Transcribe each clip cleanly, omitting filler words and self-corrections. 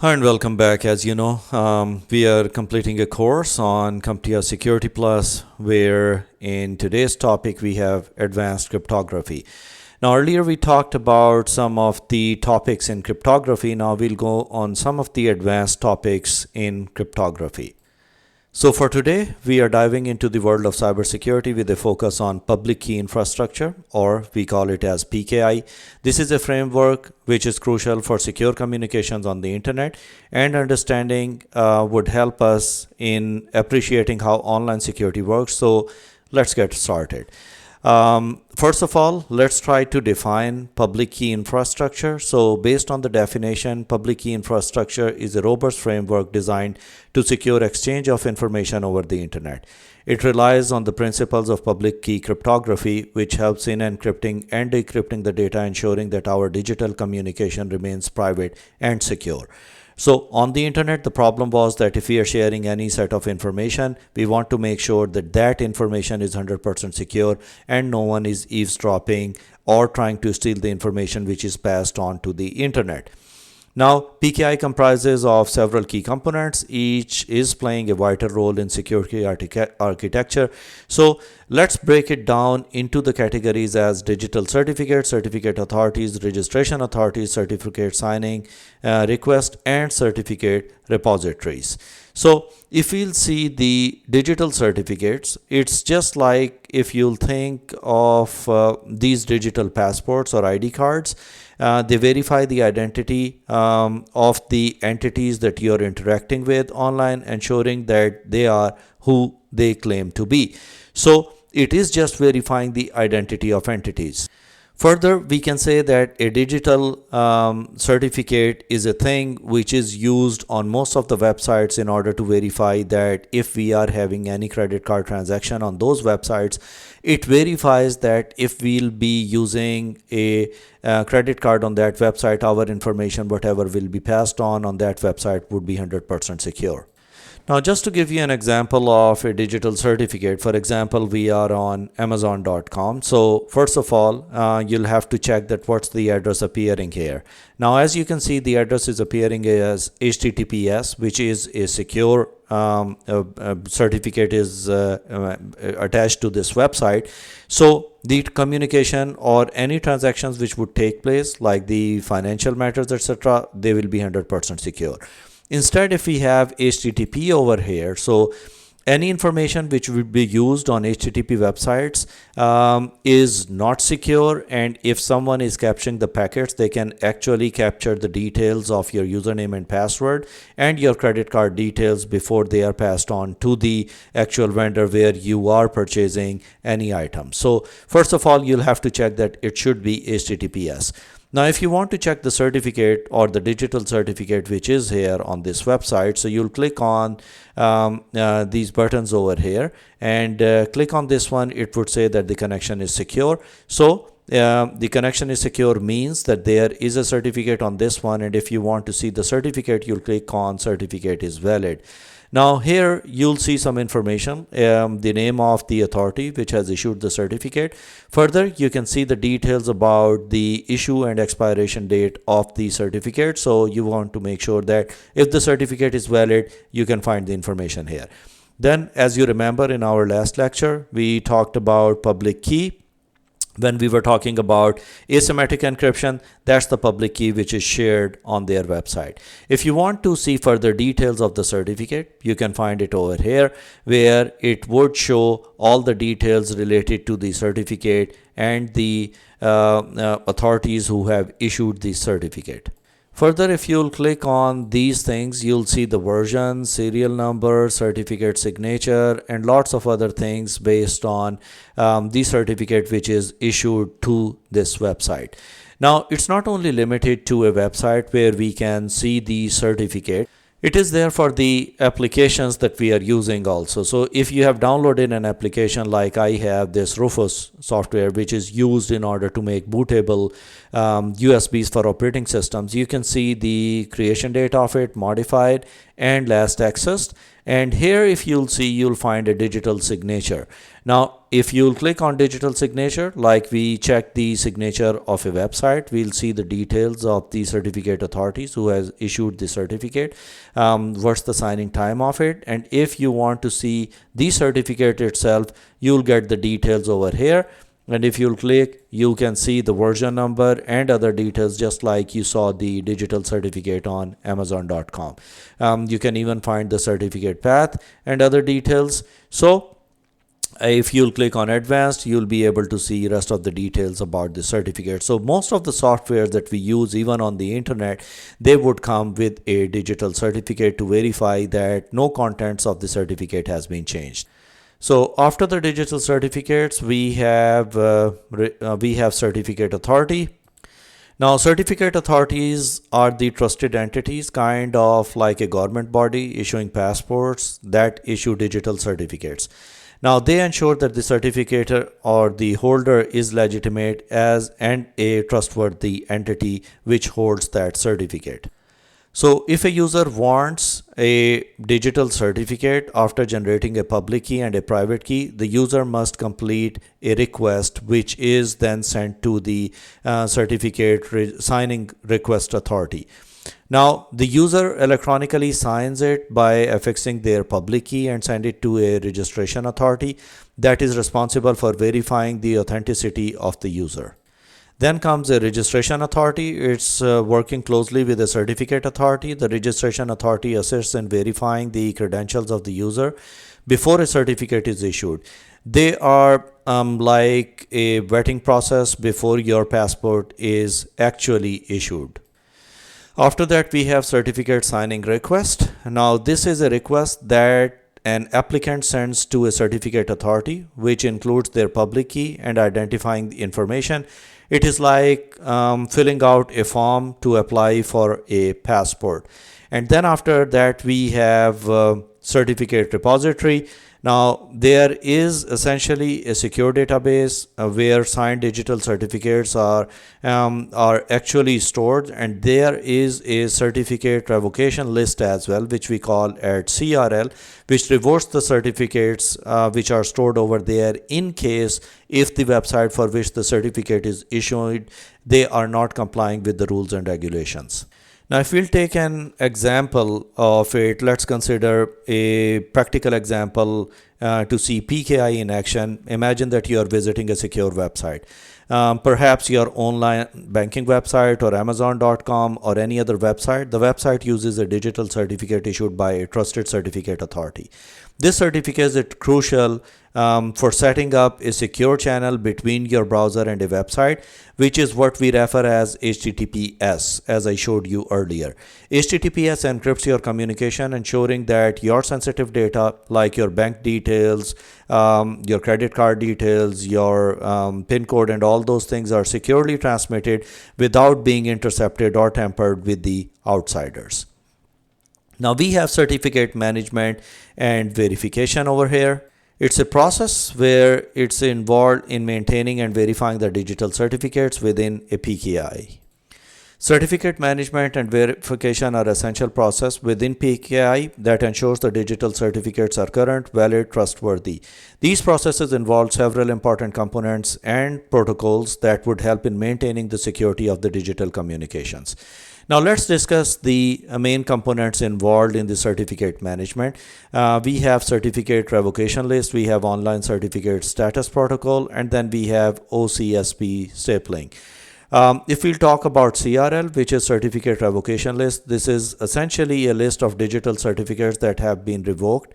Hi and welcome back. As you know, we are completing a course on CompTIA Security Plus, where in today's topic we have advanced cryptography. Now, earlier we talked about some of the topics in cryptography. Now we'll go on some of the advanced topics in cryptography. So for today, we are diving into the world of cybersecurity with a focus on public key infrastructure, or we call it as PKI. This is a framework which is crucial for secure communications on the internet, and understanding would help us in appreciating how online security works. So let's get started. First of all, let's try to define public key infrastructure. So based on the definition, public key infrastructure is a robust framework designed to secure exchange of information over the internet. It relies on the principles of public key cryptography, which helps in encrypting and decrypting the data, ensuring that our digital communication remains private and secure. So on the internet, the problem was that if we are sharing any set of information, we want to make sure that that information is 100% secure and no one is eavesdropping or trying to steal the information which is passed on to the internet. Now, PKI comprises of several key components. Each is playing a vital role in security architecture. So let's break it down into the categories as digital certificates, certificate authorities, registration authorities, certificate signing request, and certificate repositories. So if we'll see the digital certificates, it's just like if you'll think of these digital passports or ID cards. They verify the identity of the entities that you're interacting with online, ensuring that they are who they claim to be. So it is just verifying the identity of entities. Further, we can say that a digital certificate is a thing which is used on most of the websites in order to verify that if we are having any credit card transaction on those websites, it verifies that if we'll be using a credit card on that website, our information, whatever will be passed on that website, would be 100% secure. Now, just to give you an example of a digital certificate, for example, we are on Amazon.com. So first of all, you'll have to check that what's the address appearing here. Now, as you can see, the address is appearing as HTTPS, which is a secure certificate is attached to this website. So the communication or any transactions which would take place, like the financial matters, etc., they will be 100% secure. Instead, if we have HTTP over here, so any information which would be used on HTTP websites is not secure, and if someone is capturing the packets, they can actually capture the details of your username and password and your credit card details before they are passed on to the actual vendor where you are purchasing any item. So first of all, you'll have to check that it should be HTTPS. Now, if you want to check the certificate or the digital certificate which is here on this website, so you'll click on these buttons over here and click on this one. It would say that the connection is secure. So the connection is secure means that there is a certificate on this one, and if you want to see the certificate, you'll click on certificate is valid. Now here you'll see some information, the name of the authority which has issued the certificate. Further, you can see the details about the issue and expiration date of the certificate. So you want to make sure that if the certificate is valid, you can find the information here. Then, as you remember, in our last lecture, we talked about public key. When we were talking about asymmetric encryption, that's the public key which is shared on their website. If you want to see further details of the certificate, you can find it over here, where it would show all the details related to the certificate and the authorities who have issued the certificate. Further, if you'll click on these things, you'll see the version, serial number, certificate signature, and lots of other things based on the certificate which is issued to this website. Now, it's not only limited to a website where we can see the certificate. It is there for the applications that we are using also. So if you have downloaded an application, like I have this Rufus software, which is used in order to make bootable USBs for operating systems. You can see the creation date of it, modified, and last accessed. And here, if you'll see, you'll find a digital signature. Now, if you'll click on digital signature, like we check the signature of a website, we'll see the details of the certificate authorities who has issued the certificate, what's the signing time of it. And if you want to see the certificate itself, you'll get the details over here. And if you'll click, you can see the version number and other details, just like you saw the digital certificate on Amazon.com. You can even find the certificate path and other details. So if you'll click on advanced, you'll be able to see rest of the details about the certificate. So most of the software that we use, even on the internet, they would come with a digital certificate to verify that no contents of the certificate has been changed. So after the digital certificates, we have certificate authority. Now, certificate authorities are the trusted entities, kind of like a government body issuing passports that issue digital certificates. Now, they ensure that the certificator or the holder is legitimate as and a trustworthy entity which holds that certificate. So if a user wants a digital certificate after generating a public key and a private key, the user must complete a request which is then sent to the certificate signing request authority. Now, the user electronically signs it by affixing their public key and send it to a registration authority that is responsible for verifying the authenticity of the user. Then comes a registration authority. It's working closely with the certificate authority. The registration authority assists in verifying the credentials of the user before a certificate is issued. They are like a vetting process before your passport is actually issued. After that, we have certificate signing request. Now, this is a request that an applicant sends to a certificate authority, which includes their public key and identifying the information. It is like filling out a form to apply for a passport. And then after that, we have certificate repository. Now, there is essentially a secure database where signed digital certificates are actually stored, and there is a certificate revocation list as well, which we call at CRL, which revotes the certificates which are stored over there in case if the website for which the certificate is issued, they are not complying with the rules and regulations. Now, if we'll take an example of it, let's consider a practical example to see PKI in action. Imagine that you are visiting a secure website. Perhaps your online banking website or Amazon.com or any other website. The website uses a digital certificate issued by a trusted certificate authority. This certificate is crucial for setting up a secure channel between your browser and a website, which is what we refer as HTTPS, as I showed you earlier. HTTPS encrypts your communication, ensuring that your sensitive data like your bank details, your credit card details, your PIN code, and all those things are securely transmitted without being intercepted or tampered with the outsiders. Now, we have certificate management and verification over here. It's a process where it's involved in maintaining and verifying the digital certificates within a PKI. Certificate management and verification are essential process within PKI that ensures the digital certificates are current, valid, trustworthy. These processes involve several important components and protocols that would help in maintaining the security of the digital communications. Now, let's discuss the main components involved in the certificate management. We have certificate revocation list, we have online certificate status protocol, and then we have OCSP Stapling. If we'll talk about CRL, which is certificate revocation list, this is essentially a list of digital certificates that have been revoked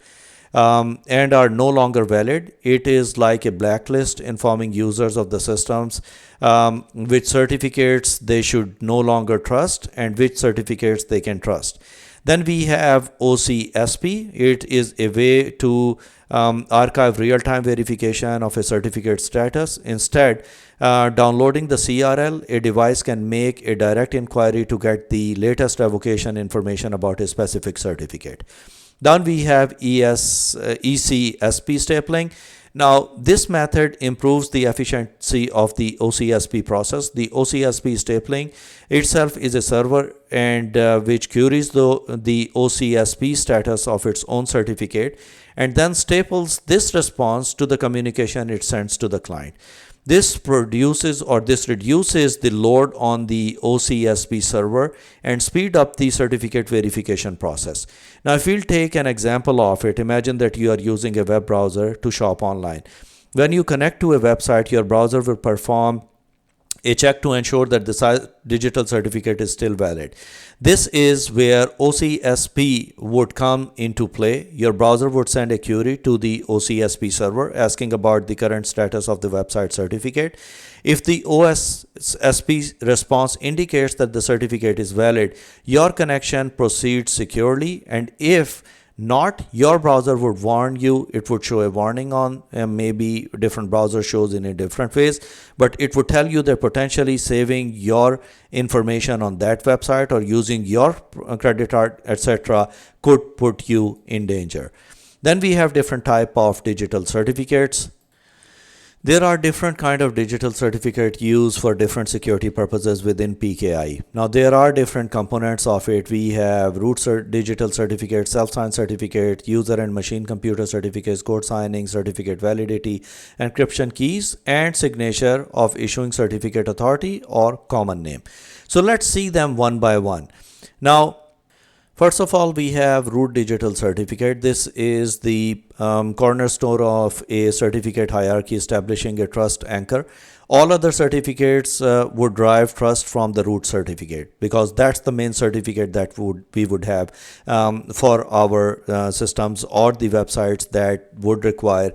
and are no longer valid. It is like a blacklist informing users of the systems which certificates they should no longer trust and which certificates they can trust. Then we have OCSP. It is a way to archive real-time verification of a certificate status. Instead, downloading the CRL, a device can make a direct inquiry to get the latest revocation information about a specific certificate. Then we have ECSP stapling. Now, this method improves the efficiency of the OCSP process. The OCSP stapling itself is a server and which queries the OCSP status of its own certificate and then staples this response to the communication it sends to the client. This reduces the load on the OCSP server and speed up the certificate verification process. Now, if we'll take an example of it, imagine that you are using a web browser to shop online. When you connect to a website, your browser will perform a check to ensure that the digital certificate is still valid. This is where OCSP would come into play. Your browser would send a query to the OCSP server asking about the current status of the website certificate. If the OCSP response indicates that the certificate is valid, your connection proceeds securely, and if not, your browser would warn you. It would show a warning on maybe different browser shows in a different ways, but it would tell you that potentially saving your information on that website or using your credit card, etc., could put you in danger. Then we have different type of digital certificates. There are different kind of digital certificate used for different security purposes within PKI. Now, there are different components of it. We have digital certificate, self-signed certificate, user and machine computer certificates, code signing, certificate validity, encryption keys, and signature of issuing certificate authority or common name. So let's see them one by one. Now, first of all, we have root digital certificate. This is the cornerstone of a certificate hierarchy, establishing a trust anchor. All other certificates would derive trust from the root certificate because that's the main certificate that we would have for our systems or the websites that would require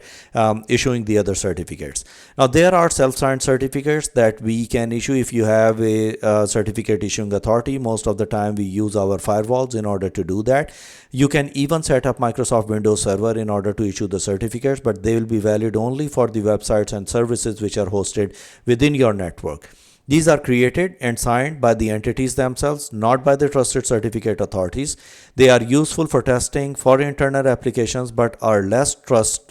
issuing the other certificates. Now, there are self-signed certificates that we can issue if you have a certificate issuing authority. Most of the time, we use our firewalls in order to do that. You can even set up Microsoft Windows Server in order to issue the certificates, but they will be valid only for the websites and services which are hosted within your network. These are created and signed by the entities themselves, not by the trusted certificate authorities. They are useful for testing for internal applications, but are less trusted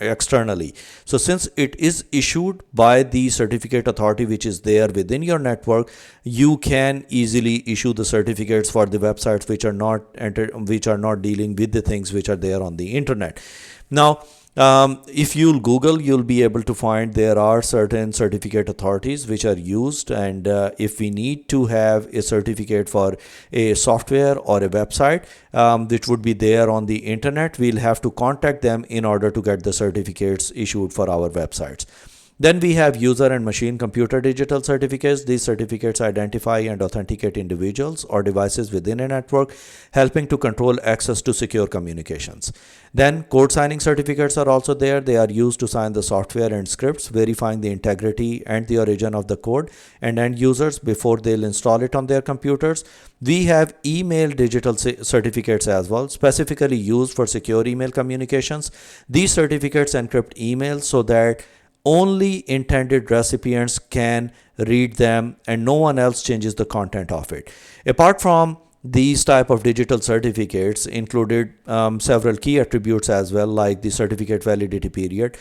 externally. So since it is issued by the certificate authority which is there within your network, you can easily issue the certificates for the websites which are not dealing with the things which are there on the internet. Now, if you'll Google, you'll be able to find there are certain certificate authorities which are used, and if we need to have a certificate for a software or a website which would be there on the internet, we'll have to contact them in order to get the certificates issued for our websites. Then we have user and machine computer digital certificates. These certificates identify and authenticate individuals or devices within a network, helping to control access to secure communications. Then code signing certificates are also there. They are used to sign the software and scripts, verifying the integrity and the origin of the code and end users before they'll install it on their computers. We have email digital certificates as well, specifically used for secure email communications. These certificates encrypt emails so that only intended recipients can read them and no one else changes the content of it. Apart from these type of digital certificates included several key attributes as well, like the certificate validity period.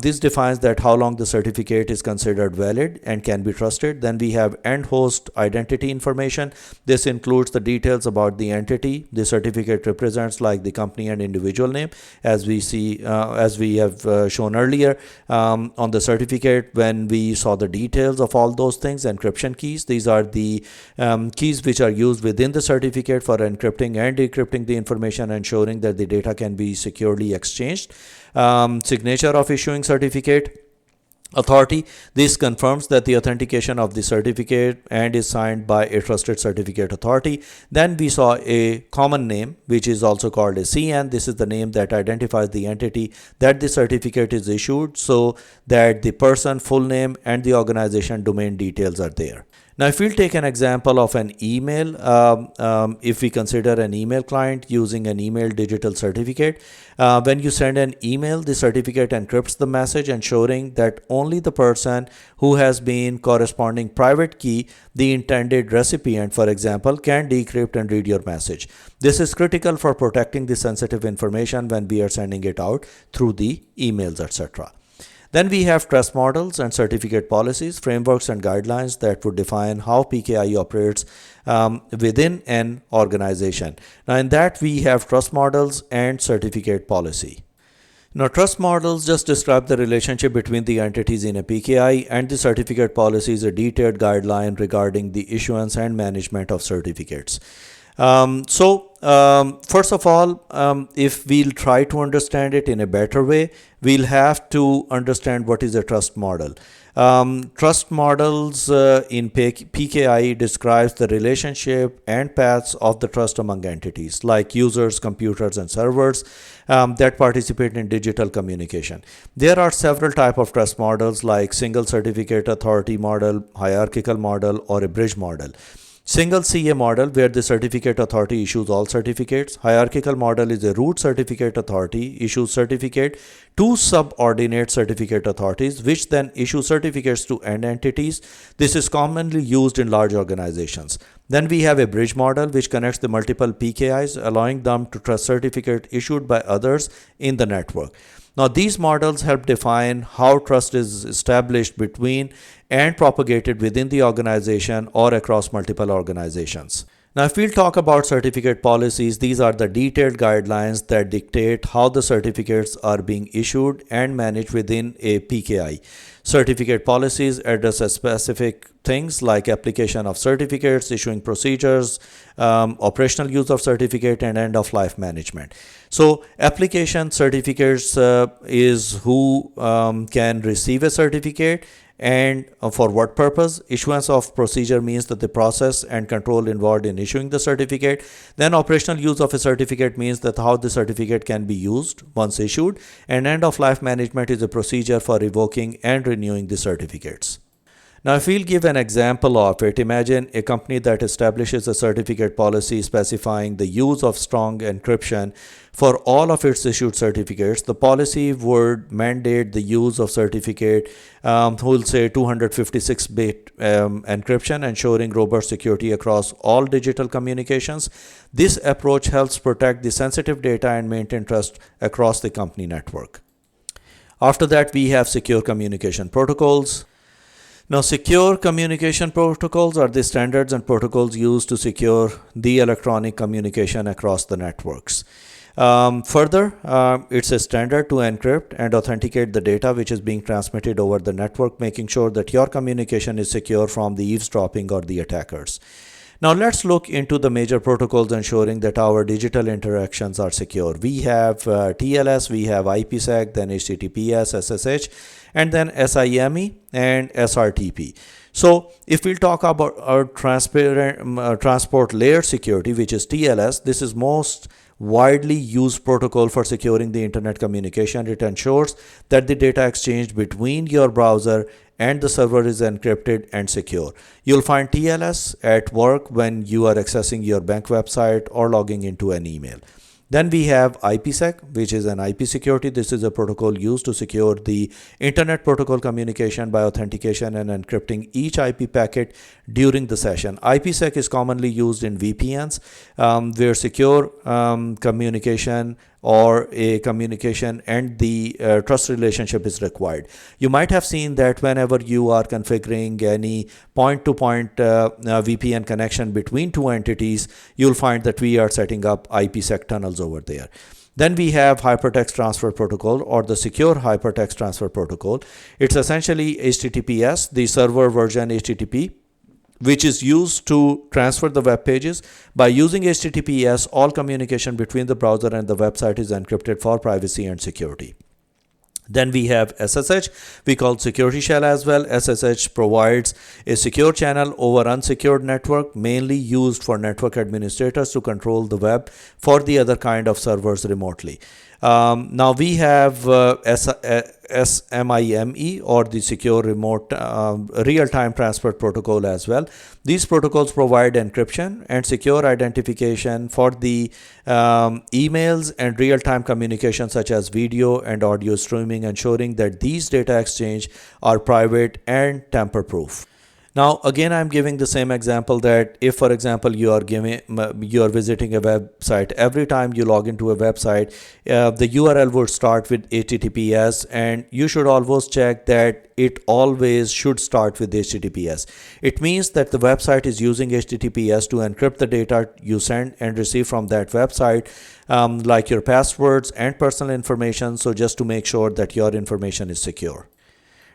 This defines that how long the certificate is considered valid and can be trusted. Then we have end host identity information. This includes the details about the entity the certificate represents, like the company and individual name, as we have shown earlier on the certificate when we saw the details of all those things. Encryption keys, these are the keys which are used within the certificate for encrypting and decrypting the information, ensuring that the data can be securely exchanged. Signature of issuing certificate authority, this confirms that the authentication of the certificate and is signed by a trusted certificate authority. Then we saw a common name, which is also called a CN. This is the name that identifies the entity that the certificate is issued, so that the person, full name, and the organization domain details are there. Now, if we'll take an example of an email, if we consider an email client using an email digital certificate, when you send an email, the certificate encrypts the message, ensuring that only the person who has been corresponding private key, the intended recipient, for example, can decrypt and read your message. This is critical for protecting the sensitive information when we are sending it out through the emails, etc. Then we have trust models and certificate policies, frameworks and guidelines that would define how PKI operates within an organization. Now in that we have trust models and certificate policy. Now trust models just describe the relationship between the entities in a PKI, and the certificate policy is a detailed guideline regarding the issuance and management of certificates. First of all, if we'll try to understand it in a better way, we'll have to understand what is a trust model. Trust models in PKI describes the relationship and paths of the trust among entities like users, computers, and servers that participate in digital communication. There are several types of trust models like single certificate authority model, hierarchical model, or a bridge model. Single CA model, where the certificate authority issues all certificates. Hierarchical model is a root certificate authority issues certificate to subordinate certificate authorities, which then issue certificates to end entities. This is commonly used in large organizations. Then we have a bridge model, which connects the multiple PKIs, allowing them to trust certificate issued by others in the network. Now, these models help define how trust is established between and propagated within the organization or across multiple organizations. Now, if we'll talk about certificate policies, these are the detailed guidelines that dictate how the certificates are being issued and managed within a PKI. Certificate policies address specific things like application of certificates, issuing procedures, operational use of certificate, and end-of-life management. So application certificates is who can receive a certificate and for what purpose. Issuance of procedure means that the process and control involved in issuing the certificate. Then operational use of a certificate means that how the certificate can be used once issued, and end of life management is a procedure for revoking and renewing the certificates. Now, if we'll give an example of it, imagine a company that establishes a certificate policy specifying the use of strong encryption for all of its issued certificates. The policy would mandate the use of certificate, we'll say 256-bit encryption, ensuring robust security across all digital communications. This approach helps protect the sensitive data and maintain trust across the company network. After that, we have secure communication protocols. Now, secure communication protocols are the standards and protocols used to secure the electronic communication across the networks. Further, it's a standard to encrypt and authenticate the data which is being transmitted over the network, making sure that your communication is secure from the eavesdropping or the attackers. Now let's look into the major protocols ensuring that our digital interactions are secure. We have TLS, we have IPsec, then HTTPS, SSH, and then SIME and SRTP. So if we'll talk about our transport layer security, which is TLS, this is most widely used protocol for securing the internet communication. It ensures that the data exchanged between your browser and the server is encrypted and secure. You'll find TLS at work when you are accessing your bank website or logging into an email. Then we have IPsec, which is an IP security. This is a protocol used to secure the internet protocol communication by authentication and encrypting each IP packet during the session. IPsec is commonly used in VPNs where secure communication or a communication and the trust relationship is required. You might have seen that whenever you are configuring any point-to-point VPN connection between two entities, you'll find that we are setting up IPsec tunnels over there. Then we have Hypertext Transfer Protocol, or the Secure Hypertext Transfer Protocol. It's essentially HTTPS, the server version HTTP, which is used to transfer the web pages. By using HTTPS, all communication between the browser and the website is encrypted for privacy and security. Then we have SSH, we call security shell as well. SSH provides a secure channel over unsecured network, mainly used for network administrators to control the web for the other kind of servers remotely. Now we have SMIME or the Secure Remote Real-Time Transport Protocol as well. These protocols provide encryption and secure identification for the emails and real-time communication such as video and audio streaming, ensuring that these data exchange are private and tamper-proof. Now, again, I'm giving the same example that if, for example, you are visiting a website, every time you log into a website, the URL would start with HTTPS, and you should always check that it always should start with HTTPS. It means that the website is using HTTPS to encrypt the data you send and receive from that website, like your passwords and personal information. So just to make sure that your information is secure.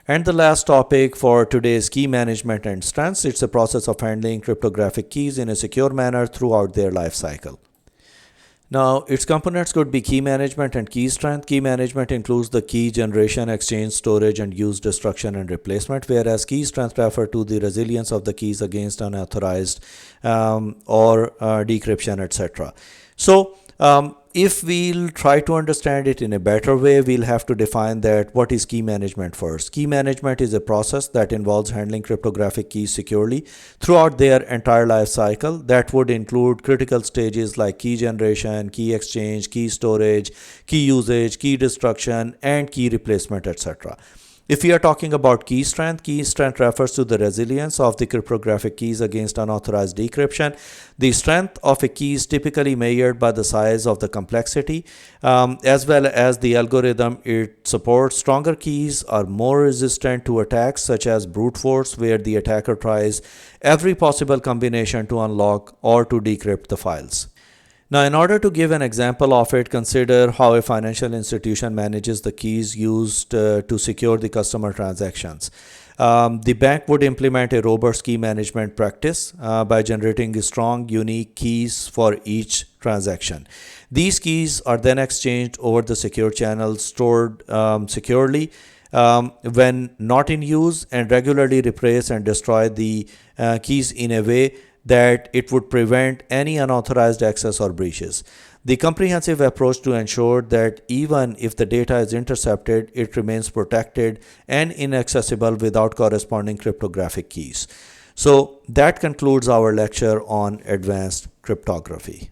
And the last topic for today's key management and strengths, it's a process of handling cryptographic keys in a secure manner throughout their life cycle. Now, its components could be key management and key strength. Key management includes the key generation, exchange, storage, and use, destruction, and replacement, whereas key strength refer to the resilience of the keys against unauthorized or decryption, etc. So, if we'll try to understand it in a better way, we'll have to define that what is key management first. Key management is a process that involves handling cryptographic keys securely throughout their entire life cycle. That would include critical stages like key generation, key exchange, key storage, key usage, key destruction, and key replacement, etc. If we are talking about key strength refers to the resilience of the cryptographic keys against unauthorized decryption. The strength of a key is typically measured by the size of the complexity, as well as the algorithm it supports. Stronger keys are more resistant to attacks such as brute force, where the attacker tries every possible combination to unlock or to decrypt the files. Now, in order to give an example of it, consider how a financial institution manages the keys used to secure the customer transactions. The bank would implement a robust key management practice by generating strong, unique keys for each transaction. These keys are then exchanged over the secure channels, stored securely when not in use, and regularly replace and destroy the keys in a way that it would prevent any unauthorized access or breaches. The comprehensive approach to ensure that even if the data is intercepted, it remains protected and inaccessible without corresponding cryptographic keys. So that concludes our lecture on advanced cryptography.